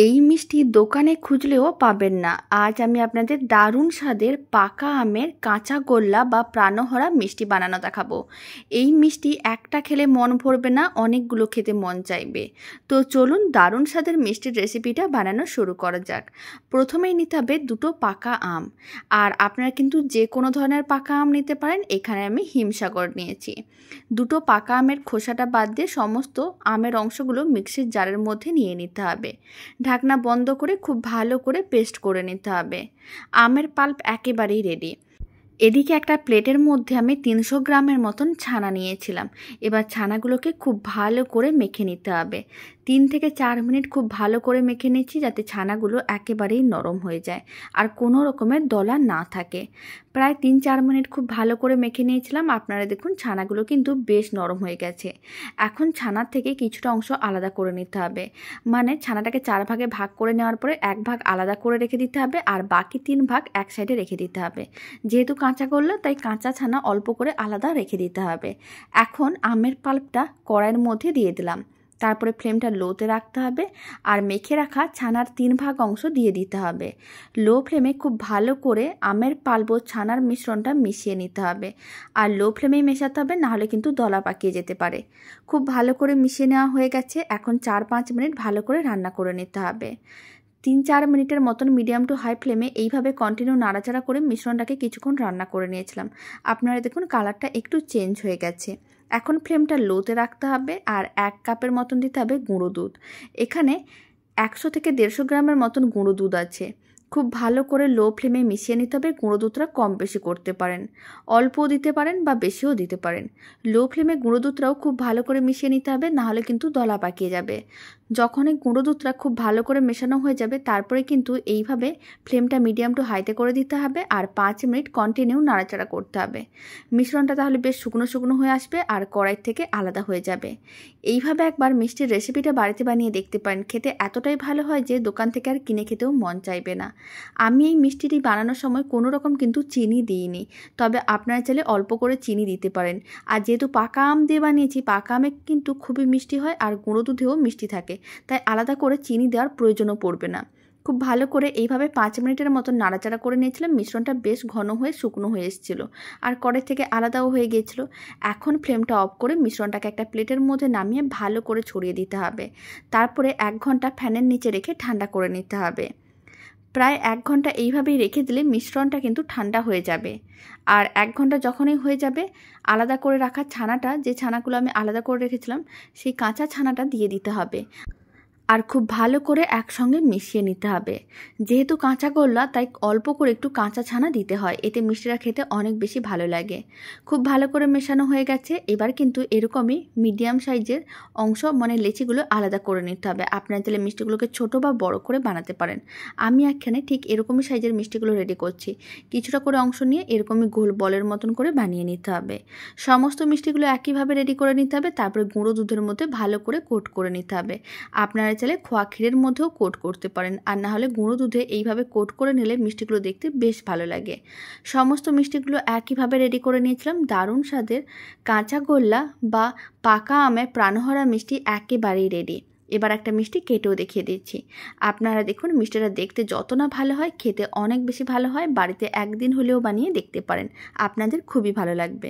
এই মিষ্টি দোকানে খুঁজলেও পাবেন না। আজ আমি আপনাদের দারুণ স্বাদের পাকা আমের কাঁচা গোল্লা বা প্রাণহরা মিষ্টি বানানো দেখাবো। এই মিষ্টি একটা খেলে মন ভরবে না, অনেকগুলো খেতে মন চাইবে। তো চলুন দারুণ স্বাদের মিষ্টির রেসিপিটা বানানো শুরু করা যাক। প্রথমেই নিতে হবে দুটো পাকা আম, আর আপনারা কিন্তু যে কোনো ধরনের পাকা আম নিতে পারেন। এখানে আমি হিমসাগর নিয়েছি। দুটো পাকা আমের খোসাটা বাদ দিয়ে সমস্ত আমের অংশগুলো মিক্সির জারের মধ্যে নিয়ে নিতে হবে। ঢাকনা বন্ধ করে খুব ভালো করে পেস্ট করে নিতে হবে। আমের পাল্প একেবারেই রেডি। এদিকে একটা প্লেটের মধ্যে আমি 300 গ্রামের মতন ছানা নিয়েছিলাম। এবার ছানাগুলোকে খুব ভালো করে মেখে নিতে হবে। 3 থেকে 4 মিনিট খুব ভালো করে মেখে নিচ্ছি, যাতে ছানাগুলো একেবারেই নরম হয়ে যায় আর কোনো রকমের দলা না থাকে। প্রায় 3-4 মিনিট খুব ভালো করে মেখে নিয়েছিলাম। আপনারা দেখুন ছানাগুলো কিন্তু বেশ নরম হয়ে গেছে। এখন ছানার থেকে কিছুটা অংশ আলাদা করে নিতে হবে। মানে ছানাটাকে 4 ভাগে ভাগ করে নেওয়ার পরে 1 ভাগ আলাদা করে রেখে দিতে হবে, আর বাকি 3 ভাগ এক সাইডে রেখে দিতে হবে। যেহেতু কাঁচা গোল্লা, তাই কাঁচা ছানা অল্প করে আলাদা রেখে দিতে হবে। এখন আমের পাল্পটা কড়াইয়ের মধ্যে দিয়ে দিলাম। তারপরে ফ্লেমটা লোতে রাখতে হবে, আর মেখে রাখা ছানার 3 ভাগ অংশ দিয়ে দিতে হবে। লো ফ্লেমে খুব ভালো করে আমের পাল্প ছানার মিশ্রণটা মিশিয়ে নিতে হবে, আর লো ফ্লেমেই মেশাতে হবে, নাহলে কিন্তু দলা পাকিয়ে যেতে পারে। খুব ভালো করে মিশিয়ে নেওয়া হয়ে গেছে। এখন 4-5 মিনিট ভালো করে রান্না করে নিতে হবে। 3-4 মিনিটের মতন মিডিয়াম টু হাই ফ্লেমে এইভাবে কন্টিনিউ নাড়াচাড়া করে মিশ্রণটাকে কিছুক্ষণ রান্না করে নিয়েছিলাম। আপনারা দেখুন কালারটা একটু চেঞ্জ হয়ে গেছে। এখন ফ্লেমটা লোতে রাখতে হবে, আর 1 কাপের মতন দিতে হবে গুঁড়ো দুধ। এখানে 100 থেকে 150 গ্রামের মতন গুঁড়ো দুধ আছে। খুব ভালো করে লো ফ্লেমে মিশিয়ে নিতে হবে। গুঁড়ো দুধটা কম বেশি করতে পারেন, অল্পও দিতে পারেন বা বেশিও দিতে পারেন। লো ফ্লেমে গুঁড়ো দুধটাও খুব ভালো করে মিশিয়ে নিতে হবে, নাহলে কিন্তু দলা পাকিয়ে যাবে। যখন এই গুঁড়ো দুধটা খুব ভালো করে মেশানো হয়ে যাবে, তারপরে কিন্তু এইভাবে ফ্লেমটা মিডিয়াম টু হাইতে করে দিতে হবে, আর 5 মিনিট কন্টিনিউ নাড়াচাড়া করতে হবে। মিশ্রণটা তাহলে বেশ শুকনো শুকনো হয়ে আসবে আর কড়াই থেকে আলাদা হয়ে যাবে। এইভাবে একবার মিষ্টির রেসিপিটা বাড়িতে বানিয়ে দেখতে পারেন। খেতে এতটাই ভালো হয় যে দোকান থেকে আর কিনে খেতেও মন চাইবে না। আমি এই মিষ্টিটি বানানোর সময় কোনো রকম কিন্তু চিনি দিইনি, তবে আপনারা চাইলে অল্প করে চিনি দিতে পারেন। আর যেহেতু পাকা আম দিয়ে বানিয়েছি, পাকা আমে কিন্তু খুবই মিষ্টি হয় আর গুঁড়ো দুধেও মিষ্টি থাকে, তাই আলাদা করে চিনি দেওয়ার প্রয়োজনও পড়বে না। খুব ভালো করে এইভাবে 5 মিনিটের মতন নাড়াচাড়া করে নিয়েছিলাম। মিশ্রণটা বেশ ঘন হয়ে শুকনো হয়ে এসেছিলো, আর কড়াই থেকে আলাদাও হয়ে গিয়েছিলো। এখন ফ্লেমটা অফ করে মিশ্রণটাকে একটা প্লেটের মধ্যে নামিয়ে ভালো করে ছড়িয়ে দিতে হবে। তারপরে 1 ঘন্টা ফ্যানের নিচে রেখে ঠান্ডা করে নিতে হবে। প্রায় 1 ঘন্টা এইভাবেই রেখে দিলে মিশ্রণটা কিন্তু ঠান্ডা হয়ে যাবে। আর 1 ঘন্টা যখনই হয়ে যাবে, আলাদা করে রাখা ছানাটা, যে ছানাগুলো আমি আলাদা করে রেখেছিলাম, সেই কাঁচা ছানাটা দিয়ে দিতে হবে, আর খুব ভালো করে একসঙ্গে মিশিয়ে নিতে হবে। যেহেতু কাঁচা গোল্লা, তাই অল্প করে একটু কাঁচা ছানা দিতে হয়, এতে মিষ্টিটা খেতে অনেক বেশি ভালো লাগে। খুব ভালো করে মেশানো হয়ে গেছে। এবার কিন্তু এরকমই মিডিয়াম সাইজের অংশ, মানে লেচিগুলো আলাদা করে নিতে হবে। আপনারা চাইলে মিষ্টিগুলোকে ছোট বা বড় করে বানাতে পারেন। আমি এখানে ঠিক এরকমই সাইজের মিষ্টিগুলো রেডি করছি। কিছুটা করে অংশ নিয়ে এরকমই গোল বলের মতন করে বানিয়ে নিতে হবে। সমস্ত মিষ্টিগুলো একইভাবে রেডি করে নিতে হবে। তারপরে গুঁড়ো দুধের মধ্যে ভালো করে কোট করে নিতে হবে। আপনারা চাইলে খোয়া ক্ষীরের মধ্যেও কোট করতে পারেন, আর না হলে গুঁড়ো দুধে এইভাবে কোট করে নিলে মিষ্টিগুলো দেখতে বেশ ভালো লাগে। সমস্ত মিষ্টিগুলো একইভাবে রেডি করে নিয়েছিলাম। দারুণ স্বাদের কাঁচা গোল্লা বা পাকা আমের প্রাণহরা মিষ্টি একেবারেই রেডি। এবার একটা মিষ্টি কেটেও দেখিয়ে দিচ্ছি। আপনারা দেখুন মিষ্টিটা দেখতে যত না ভালো হয়, খেতে অনেক বেশি ভালো হয়। বাড়িতে একদিন হলেও বানিয়ে দেখতে পারেন, আপনাদের খুবই ভালো লাগবে।